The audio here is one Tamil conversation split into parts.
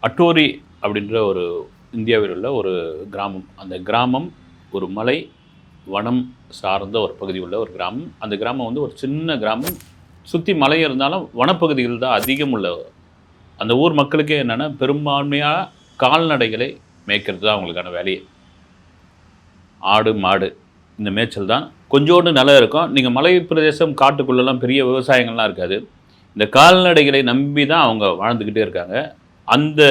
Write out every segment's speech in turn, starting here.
அட்டோரி அப்படின்ற ஒரு இந்தியாவில் உள்ள ஒரு கிராமம். அந்த கிராமம் ஒரு மலை, வனம் சார்ந்த ஒரு பகுதி உள்ள ஒரு கிராமம். அந்த கிராமம் வந்து ஒரு சின்ன கிராமம். சுற்றி மலை இருந்தாலும் வனப்பகுதிகள் தான் அதிகம் உள்ள அந்த ஊர் மக்களுக்கே என்னென்னா பெரும்பான்மையாக கால்நடைகளை மேய்க்கிறது தான் அவங்களுக்கான வேலையே. ஆடு மாடு இந்த மேய்ச்சல் தான். கொஞ்சோண்டு நிலம் இருக்கும். நீங்கள் மலை பிரதேசம் காட்டுக்குள்ளெல்லாம் பெரிய விவசாயங்கள்லாம் இருக்காது. இந்த கால்நடைகளை நம்பி தான் அவங்க வாழ்ந்துக்கிட்டே இருக்காங்க. அந்த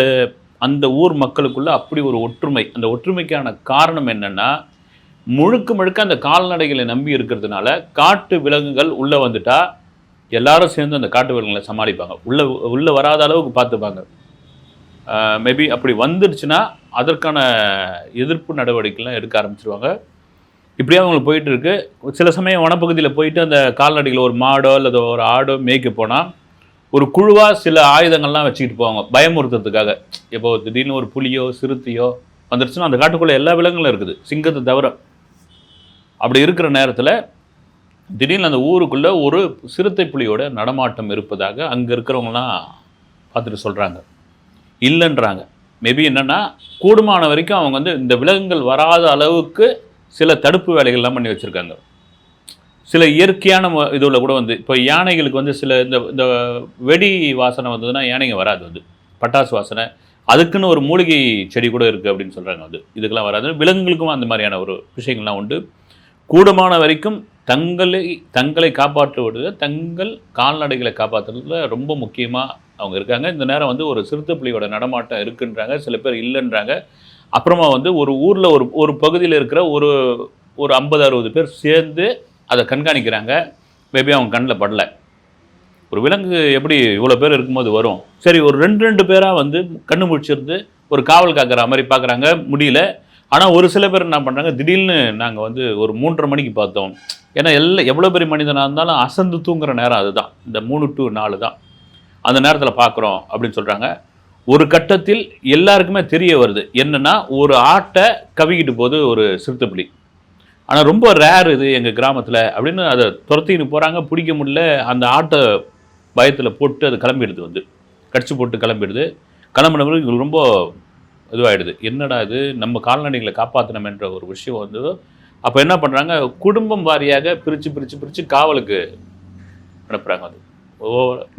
அந்த ஊர் மக்களுக்குள்ள அப்படி ஒரு ஒற்றுமை. அந்த ஒற்றுமைக்கான காரணம் என்னென்னா, முழுக்க முழுக்க அந்த கால்நடைகளை நம்பி இருக்கிறதுனால காட்டு விலங்குகள் உள்ளே வந்துட்டா எல்லாரும் சேர்ந்து அந்த காட்டு விலங்குகளை சமாளிப்பாங்க. உள்ளே வராத அளவுக்கு பார்த்துப்பாங்க. மேபி அப்படி வந்துடுச்சுன்னா அதற்கான எதிர்ப்பு நடவடிக்கைலாம் எடுக்க ஆரம்பிச்சிருவாங்க. இப்படியே அவங்களுக்கு போயிட்டு இருக்கு. சில சமயம் வனப்பகுதியில் போயிட்டு அந்த கால்நடைகளை ஒரு மாடோ அல்லது ஒரு ஆடோ மேய்க்க போனால் ஒரு குழுவாக சில ஆயுதங்கள்லாம் வச்சுக்கிட்டு போவாங்க பயமுறுத்துறதுக்காக. இப்போ திடீர்னு ஒரு புலியோ சிறுத்தையோ வந்துடுச்சுன்னா அந்த காட்டுக்குள்ளே எல்லா விலங்குகளும் இருக்குது, சிங்கத்தை தவிர. அப்படி இருக்கிற நேரத்தில் திடீர்னு அந்த ஊருக்குள்ளே ஒரு சிறுத்தை புலியோட நடமாட்டம் இருப்பதாக அங்கே இருக்கிறவங்களாம் பார்த்துட்டு சொல்கிறாங்க. இல்லைன்றாங்க. மேபி என்னென்னா கூடுமான வரைக்கும் அவங்க வந்து இந்த விலங்குகள் வராத அளவுக்கு சில தடுப்பு வேலைகள்லாம் பண்ணி வச்சுருக்காங்க. சில இயற்கையான இதில் கூட வந்து இப்போ யானைகளுக்கு வந்து சில இந்த வெடி வாசனை வந்ததுன்னா யானைங்க வராது. வந்து பட்டாசு வாசனை அதுக்குன்னு ஒரு மூலிகை செடி கூட இருக்குது அப்படின்னு சொல்கிறாங்க. வந்து இதுக்கெல்லாம் வராது. விலங்குகளுக்கும் அந்த மாதிரியான ஒரு விஷயங்கள்லாம் உண்டு. கூடுமான வரைக்கும் தங்களை காப்பாற்றுவது, தங்கள் கால்நடைகளை காப்பாற்றுறதுல ரொம்ப முக்கியமாக அவங்க இருக்காங்க. இந்த நேரம் வந்து ஒரு சிறுத்தை புலியோட நடமாட்டம் இருக்குன்றாங்க, சில பேர் இல்லைன்றாங்க. அப்புறமா வந்து ஒரு ஊரில் ஒரு பகுதியில் இருக்கிற ஒரு 50-60 பேர் சேர்ந்து அதை கண்காணிக்கிறாங்க. மேபி அவங்க கண்ணில் படலை. ஒரு விலங்கு எப்படி இவ்வளோ பேர் இருக்கும்போது வரும்? சரி, ஒரு 2 பேராக வந்து கண்ணு முடிச்சிருந்து ஒரு காவல் காக்கிற மாதிரி பார்க்குறாங்க, முடியல. ஆனால் ஒரு சில பேர் என்ன பண்ணுறாங்க, திடீர்னு நாங்கள் வந்து ஒரு 3:30 மணிக்கு பார்த்தோம். ஏன்னா எவ்வளோ பெரிய மனிதனாக இருந்தாலும் அசந்து தூங்குற நேரம் அதுதான், இந்த 3 to 4 தான். அந்த நேரத்தில் பார்க்குறோம் அப்படின்னு சொல்கிறாங்க. ஒரு கட்டத்தில் எல்லாருக்குமே தெரிய வருது என்னென்னா, ஒரு ஆட்டை கவிக்கிட்டு போகுது ஒரு சிறுத்தைப்புலி. ஆனால் ரொம்ப ரேர் இது எங்கள் கிராமத்தில் அப்படின்னு அதை துரத்தின்னு போகிறாங்க. பிடிக்க முடியல. அந்த ஆட்டை பயத்தில் போட்டு அது கிளம்பிடுது, வந்து கடிச்சு போட்டு கிளம்பிடுது. கிளம்பினவங்க எங்களுக்கு ரொம்ப இதுவாகிடுது. என்னடா இது, நம்ம கால்நடைகளை காப்பாற்றணுமென்ற ஒரு விஷயம் வந்து. அப்போ என்ன பண்ணுறாங்க, குடும்பம் வாரியாக பிரித்து காவலுக்கு அனுப்புகிறாங்க. அது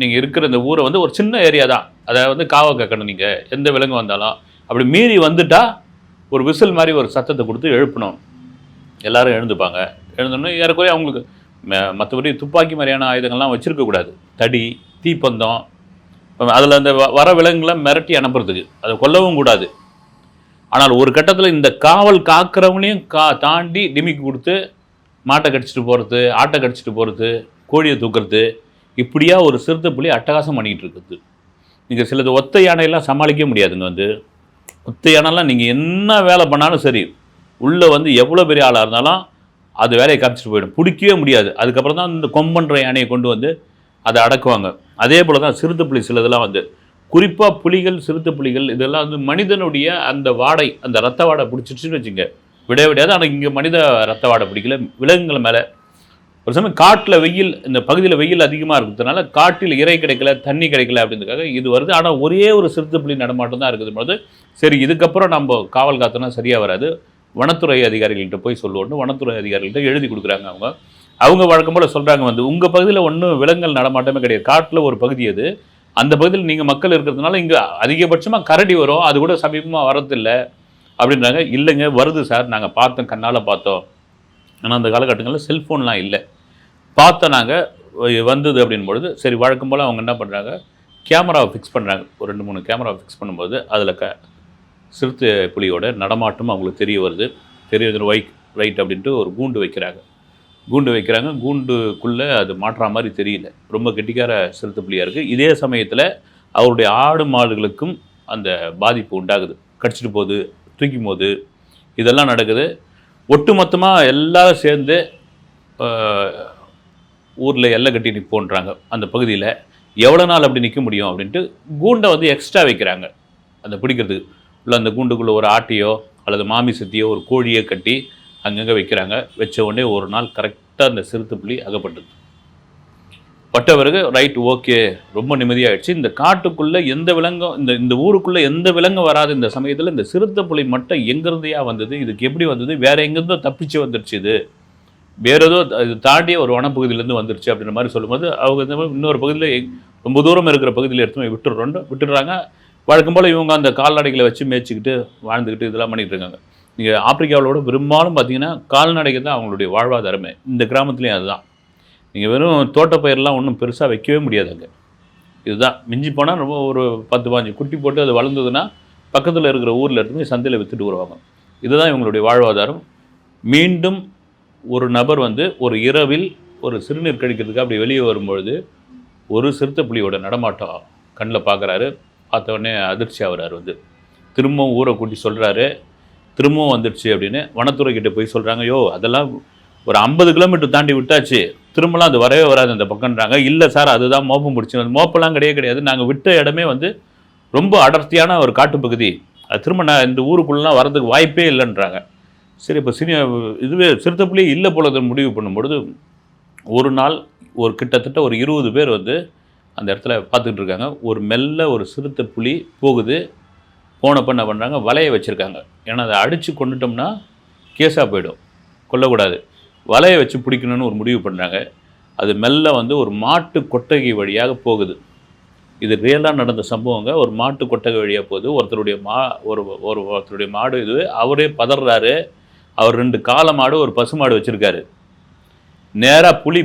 நீங்கள் இருக்கிற இந்த ஊரை வந்து ஒரு சின்ன ஏரியா தான், அதை வந்து காவல் காக்கணும். நீங்கள் எந்த விலங்கு வந்தாலும் அப்படி மீறி வந்துட்டால் ஒரு விசில் மாதிரி ஒரு சத்தத்தை கொடுத்து எழுப்பணும். எல்லோரும் எழுந்துப்பாங்க. எழுந்தோன்னே ஏறக்குறைய அவங்களுக்கு மற்றபடி துப்பாக்கி மாதிரியான ஆயுதங்கள்லாம் வச்சுருக்கக்கூடாது. தடி, தீப்பந்தம், அதில் அந்த வர விலங்குகளை மிரட்டி அனுப்புறதுக்கு, அதை கொல்லவும் கூடாது. ஆனால் ஒரு கட்டத்தில் இந்த காவல் காக்கிறவங்களையும் தாண்டி டிமிக்கி கொடுத்து மாட்டை கடிச்சிட்டு போகிறது, ஆட்டை கடிச்சிட்டு போகிறது, கோழியை தூக்குறது, இப்படியா ஒரு சிறுத்தை புலி அட்டகாசம் பண்ணிக்கிட்டு இருக்குது. நீங்கள் சிலது ஒத்த யானையெல்லாம் சமாளிக்க முடியாதுங்க. வந்து ஒத்த யானைலாம் நீங்கள் என்ன வேலை பண்ணாலும் சரி, உள்ளே வந்து எவ்வளோ பெரிய ஆளாக இருந்தாலும் அது வேலையை காமிச்சிட்டு போயிடும், பிடிக்கவே முடியாது. அதுக்கப்புறம் தான் இந்த கொம்பன்ற யானையை கொண்டு வந்து அதை அடக்குவாங்க. அதே போல் தான் சிறுத்தை புலி சிலதெல்லாம் வந்து, குறிப்பாக புலிகள், சிறுத்தை புலிகள் இதெல்லாம் வந்து மனிதனுடைய அந்த வாடை, அந்த ரத்த வாடை பிடிச்சிடுச்சுன்னு வச்சுங்க, விடையாது. ஆனால் இங்கே மனித ரத்த வாடை பிடிக்கல. விலங்குகள் மேலே ஒரு சமயம் காட்டில் வெயில், இந்த பகுதியில் வெயில் அதிகமாக இருக்கிறதுனால காட்டில் இறை கிடைக்கல, தண்ணி கிடைக்கல அப்படின்றதுக்காக இது வருது. ஆனால் ஒரே ஒரு சிறுத்தை புலி நடமாட்டம் தான் இருக்குது போது, சரி இதுக்கப்புறம் நம்ம காவல் காத்தோன்னா சரியாக வராது, வனத்துறை அதிகாரிகள்கிட்ட போய் சொல்லுவோன்னு வனத்துறை அதிகாரிகள்கிட்ட எழுதி கொடுக்குறாங்க. அவங்க வழக்கம் போல் சொல்கிறாங்க, வந்து உங்கள் பகுதியில் ஒன்றும் விலங்குகள் நடமாட்டமே கிடையாது, காட்டில் ஒரு பகுதி அது, அந்த பகுதியில் நீங்கள் மக்கள் இருக்கிறதுனால இங்கே அதிகபட்சமாக கரடி வரும், அது கூட சமீபமாக வரதில்லை அப்படின்றாங்க. இல்லைங்க, வருது சார், நாங்கள் பார்த்தோம், கண்ணால் பார்த்தோம். ஆனால் அந்த காலகட்டங்களில் செல்ஃபோன்லாம் இல்லை, பார்த்தோம் நாங்கள், வந்தது அப்படின்பொழுது சரி வழக்கம் போல் அவங்க என்ன பண்ணுறாங்க, கேமராவை ஃபிக்ஸ் பண்ணுறாங்க. ஒரு 2-3 கேமராவை ஃபிக்ஸ் பண்ணும்போது அதில் சிறுத்தை புலியோட நடமாட்டம் அவங்களுக்கு தெரிய வருது. ரைட் அப்படின்ட்டு ஒரு கூண்டு வைக்கிறாங்க. கூண்டுக்குள்ளே அது மாட்டுற மாதிரி தெரியல, ரொம்ப கெட்டிக்கார சிறுத்தை புலியாக இருக்குது. இதே சமயத்தில் அவருடைய ஆடு மாடுகளுக்கும் அந்த பாதிப்பு உண்டாகுது, கடிச்சிட்டு போகுது, தூக்கும் போது இதெல்லாம் நடக்குது. ஒட்டுமொத்தமாக எல்லாரும் சேர்ந்து ஊரில் எல்லை கட்டி நிற்போன்றாங்க. அந்த பகுதியில் எவ்வளோ நாள் அப்படி நிற்க முடியும் அப்படின்ட்டு கூண்டை வந்து எக்ஸ்ட்ரா வைக்கிறாங்க அந்த பிடிக்கிறதுக்கு. இல்லை அந்த கூண்டுக்குள்ளே ஒரு ஆட்டையோ அல்லது மாமிசத்தையோ ஒரு கோழியை கட்டி அங்கங்கே வைக்கிறாங்க. வச்ச உடனே ஒரு நாள் கரெக்டாக அந்த சிறுத்தை புலி அகப்பட்டது. பட்ட பிறகு ரைட் ஓகே ரொம்ப நிம்மதியாகிடுச்சு. இந்த காட்டுக்குள்ளே எந்த விலங்கும் இந்த ஊருக்குள்ளே எந்த விலங்கும் வராத இந்த சமயத்தில் இந்த சிறுத்தை புலி மட்டும் எங்கேருந்தையா வந்தது, இதுக்கு எப்படி வந்தது, வேறு எங்கேருந்தோ தப்பிச்சு வந்துருச்சு, இது வேறு ஏதோ இது தாண்டிய ஒரு வனப்பகுதியிலேருந்து வந்துருச்சு அப்படின்ற மாதிரி சொல்லும்போது அவங்க இந்த மாதிரி இன்னொரு பகுதியில் ரொம்ப தூரம் இருக்கிற பகுதியில் எடுத்து விட்டுடுறாங்க. வழக்கம் போல் இவங்க அந்த கால்நடைகளை வச்சு மேய்ச்சிக்கிட்டு வாழ்ந்துக்கிட்டு இதெல்லாம் பண்ணிகிட்டு இருக்காங்க. நீங்கள் ஆப்பிரிக்காவோட பெரும்பாலும் பார்த்தீங்கன்னா கால்நடைகள் தான் அவங்களுடைய வாழ்வாதாரமே. இந்த கிராமத்துலேயும் அதுதான். நீங்கள் வெறும் தோட்டப்பயிரெலாம் ஒன்றும் பெருசாக வைக்கவே முடியாது அங்கே. இதுதான் மிஞ்சி போனால் ரொம்ப ஒரு 10-15 குட்டி போட்டு அது வளர்ந்ததுன்னா பக்கத்தில் இருக்கிற ஊரில் எடுத்து சந்தையில் விற்றுட்டு வருவாங்க. இதுதான் இவங்களுடைய வாழ்வாதாரம். மீண்டும் ஒரு நபர் வந்து ஒரு இரவில் ஒரு சிறுநீர் கழிக்கிறதுக்கு அப்படி வெளியே வரும்பொழுது ஒரு சிறுத்தை புலியோட நடமாட்டம் கண்ணில் பார்க்குறாரு. பார்த்த உடனே அதிர்ச்சி ஆகிறார். வந்து திரும்பவும் ஊரை கூட்டி சொல்கிறாரு, திரும்பவும் வந்துடுச்சு அப்படின்னு. வனத்துறைக்கிட்ட போய் சொல்கிறாங்க, யோ அதெல்லாம் ஒரு 50 கிலோமீட்டர் தாண்டி விட்டாச்சு, திரும்பலாம் அது வரவே வராது அந்த பக்கம்ன்றாங்க. இல்லை சார் அதுதான் மோப்பம் பிடிச்சி, அந்த மோப்பெல்லாம் கிடையாது, நாங்கள் விட்ட இடமே வந்து ரொம்ப அடர்த்தியான ஒரு காட்டுப்பகுதி, அது திரும்ப நான் இந்த ஊருக்குள்ளலாம் வரதுக்கு வாய்ப்பே இல்லைன்றாங்க. சரி இப்போ இதுவே சிறுத்தைப்புலி இல்லை போல முடிவு பண்ணும்பொழுது ஒரு நாள் ஒரு கிட்டத்தட்ட ஒரு 20 பேர் வந்து அந்த இடத்துல பார்த்துக்கிட்டு இருக்காங்க. ஒரு மெல்ல ஒரு சிறுத்தை புலி போகுது. போனப்போ என்ன பண்ணுறாங்க, வலையை வச்சுருக்காங்க. ஏன்னா அதை அடித்து கொண்டுட்டோம்னா கேஸாக போயிடும், கொல்லக்கூடாது. வலையை வச்சு பிடிக்கணும்னு ஒரு முடிவு பண்ணுறாங்க. அது மெல்ல வந்து ஒரு மாட்டு கொட்டகை வழியாக போகுது. இது ரியலாக நடந்த சம்பவங்க. ஒரு மாட்டு கொட்டகை வழியாக போகுது. ஒருத்தருடைய மாடு இது, அவரே பதறாரு. அவர் 2 காளை மாடு ஒரு பசு மாடு வச்சுருக்காரு. நேராக புலி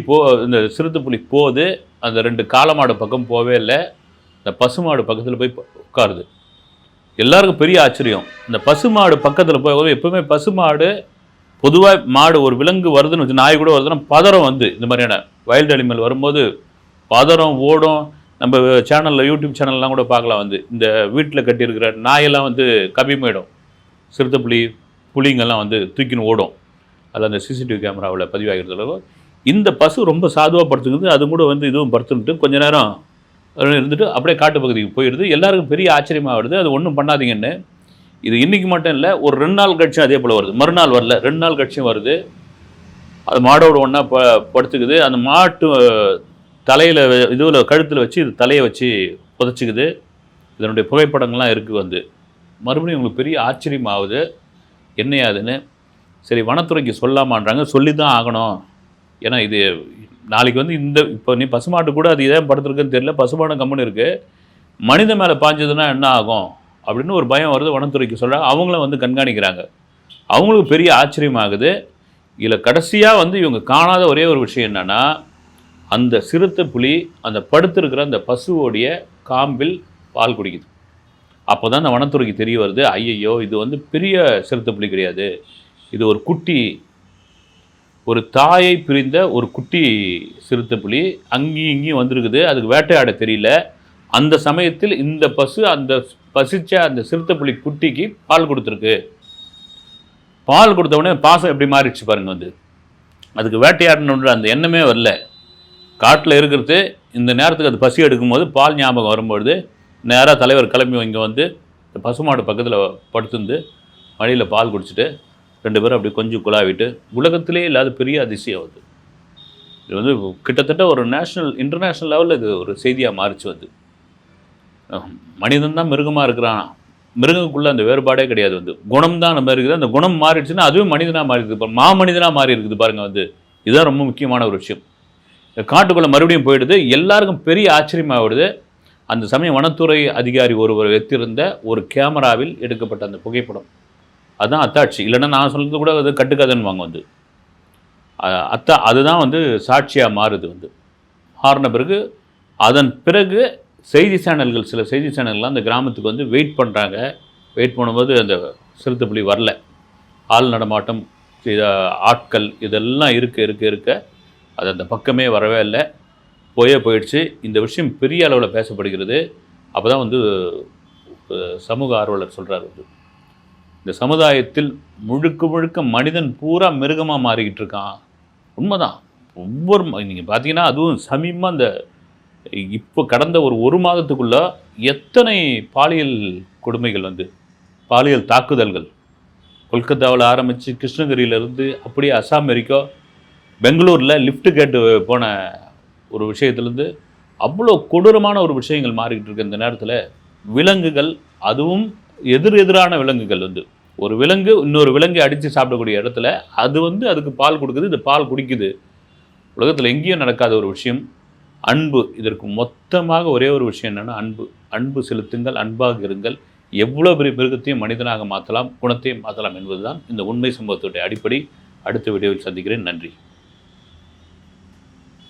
இந்த சிறுத்தை புலி போகுது. அந்த 2 காளை மாடு பக்கம் போவே இல்லை. இந்த பசு மாடு பக்கத்தில் போய் உட்காருது. எல்லாருக்கும் பெரிய ஆச்சரியம். இந்த பசு மாடு பக்கத்தில் போய், எப்பவுமே பசு மாடு பொதுவாக மாடு ஒரு விலங்கு வருதுன்னு வச்சு, நாய் கூட வருதுன்னா பதறம் வந்து இந்த மாதிரியான வைல்டு அனிமல் வரும்போது பதறம் ஓடும். நம்ம சேனலில் யூடியூப் சேனல்லாம் கூட பார்க்கலாம். வந்து இந்த வீட்டில் கட்டியிருக்கிற நாயெல்லாம் வந்து கவிமையிடும். சிறுத்தை புலிங்கெல்லாம் வந்து தூக்கின்னு ஓடும். அதில் அந்த சிசிடிவி கேமராவில் பதிவாகிறது. இந்த பசு ரொம்ப சாதுவாக படுத்துக்குது. அது கூட வந்து இதுவும் படுத்துட்டு கொஞ்ச நேரம் இருந்துட்டு அப்படியே காட்டு பகுதிக்கு போயிடுது. எல்லாருக்கும் பெரிய ஆச்சரியமாக வருது, அது ஒன்றும் பண்ணாதீங்கன்னு. இது இன்றைக்கி மட்டும் இல்லை, ஒரு 2 நாள் கட்சியும் அதே போல் வருது. மறுநாள் வரல, 2 நாள் கட்சியும் வருது. அது மாடோட ஒன்றா படுத்துக்குது. அந்த மாட்டு தலையில் இதுவில் கழுத்தில் வச்சு இது தலையை வச்சு புதைச்சிக்குது. இதனுடைய புகைப்படங்கள்லாம் இருக்குது. வந்து மறுபடியும் உங்களுக்கு பெரிய ஆச்சரியமாகுது, என்னையாதுன்னு. சரி வனத்துறைக்கு சொல்லாமான்றாங்க. சொல்லி தான் ஆகணும். ஏன்னா இது நாளைக்கு வந்து இப்போ நீ பசுமாட்டு கூட அது ஏன் படுத்துருக்குன்னு தெரியல, பசுமாடு கம்முன்னு இருக்குது, மனித மேலே பாஞ்சதுன்னா என்ன ஆகும் அப்படின்னு ஒரு பயம் வருது. வனத்துறைக்கு சொல்கிறாங்க. அவங்களும் வந்து கண்காணிக்கிறாங்க. அவங்களுக்கு பெரிய ஆச்சரியமாகுது. இதில் கடைசியாக வந்து இவங்க காணாத ஒரே ஒரு விஷயம் என்னென்னா, அந்த சிறுத்தை புலி அந்த படுத்திருக்கிற அந்த பசுவோடைய காம்பில் பால் குடிக்குது. அப்போ தான் அந்த வனத்துறைக்கு தெரிய வருது, ஐயையோ இது வந்து பெரிய சிறுத்தை புலி கிடையாது, இது ஒரு குட்டி, ஒரு தாயை பிரிந்த ஒரு குட்டி சிறுத்தை புலி அங்கேயும் இங்கேயும் வந்திருக்குது. அதுக்கு வேட்டையாட தெரியல. அந்த சமயத்தில் இந்த பசு அந்த பசிச்ச அந்த சிறுத்தை புலி குட்டிக்கு பால் கொடுத்துருக்கு. பால் கொடுத்த உடனே பாசம் எப்படி மாறிடுச்சு பாருங்க. வந்து அதுக்கு வேட்டையாடணுன்ற அந்த எண்ணமே வரல. காட்டில் இருக்கிறது இந்த நேரத்துக்கு அது பசி எடுக்கும்போது பால் ஞாபகம் வரும்பொழுது நேராக தலைவர் கிளம்பி இங்கே வந்து இந்த பசுமாடு பக்கத்தில் படுத்துருந்து மடியில் பால் குடிச்சிட்டு 2 பேரும் அப்படி கொஞ்சம் குழாவிட்டு, உலகத்திலே இல்லாத பெரிய அதிசயம் அது. இது வந்து கிட்டத்தட்ட ஒரு இன்டர்நேஷ்னல் லெவலில் இது ஒரு செய்தியாக மாறிச்சு. வந்து மனிதன் தான் மிருகமாக இருக்கிறான், மிருகங்களுக்குள்ளே அந்த வேறுபாடே கிடையாது. வந்து குணம் தான் நம்ம இருக்குது. அந்த குணம் மாறிடுச்சுன்னா அதுவே மனிதனாக மாறி இருக்குது. இப்போ மாமனிதனாக மாறி இருக்குது பாருங்கள். வந்து இதுதான் ரொம்ப முக்கியமான ஒரு விஷயம். காட்டுக்குள்ளே மறுபடியும் போயிடுது. எல்லாருக்கும் பெரிய ஆச்சரியமாகிடுது. அந்த சமயம் வனத்துறை அதிகாரி ஒருவர் வைத்திருந்த ஒரு கேமராவில் எடுக்கப்பட்ட அந்த புகைப்படம் அதுதான் அத்தாட்சி. இல்லைன்னா நான் சொல்கிறது கூட அது கட்டுக்கதைன்னு வாங்க. வந்து அதுதான் வந்து சாட்சியாக மாறுது. வந்து மாறின பிறகு அதன் பிறகு சில செய்தி சேனல்கள்லாம் அந்த கிராமத்துக்கு வந்து வெயிட் பண்ணுறாங்க. வெயிட் பண்ணும்போது அந்த சிறுத்தை புலி வரல. ஆள் நடமாட்டம், ஆட்கள் இதெல்லாம் இருக்க அது அந்த பக்கமே வரவே இல்லை, போயிடுச்சு. இந்த விஷயம் பெரிய அளவில் பேசப்படுகிறது. அப்போ தான் வந்து சமூக ஆர்வலர் சொல்கிறார், வந்து இந்த சமுதாயத்தில் முழுக்க மனிதன் பூரா மிருகமாக மாறிக்கிட்டு இருக்கான். உண்மைதான். நீங்கள் பார்த்தீங்கன்னா அதுவும் சமீபமாக இந்த இப்போ கடந்த ஒரு மாதத்துக்குள்ளே எத்தனை பாலியல் கொடுமைகள், வந்து பாலியல் தாக்குதல்கள், கொல்கத்தாவில் ஆரம்பித்து கிருஷ்ணகிரியிலேருந்து அப்படியே அசாம் வரைக்கும், பெங்களூரில் லிஃப்ட்டு கேட்டு போன ஒரு விஷயத்துலேருந்து அவ்வளோ கொடூரமான ஒரு விஷயங்கள் மாறிக்கிட்டு இருக்க இந்த நேரத்தில் விலங்குகள், அதுவும் எதிரான விலங்குகள் வந்து ஒரு விலங்கு இன்னொரு விலங்கை அடித்து சாப்பிடக்கூடிய இடத்துல அது வந்து அதுக்கு பால் கொடுக்குது, இது பால் குடிக்குது. உலகத்தில் எங்கேயும் நடக்காத ஒரு விஷயம் அன்பு. இதற்கு மொத்தமாக ஒரே ஒரு விஷயம் என்னென்னா அன்பு. அன்பு செலுத்துங்கள், அன்பாக இருங்கள். எவ்வளோ பெரிய மிருகத்தையும் மனிதனாக மாற்றலாம், குணத்தையும் மாற்றலாம் என்பதுதான் இந்த உண்மை சம்பவத்துடைய அடிப்படை. அடுத்த வீடியோவில் சந்திக்கிறேன். நன்றி.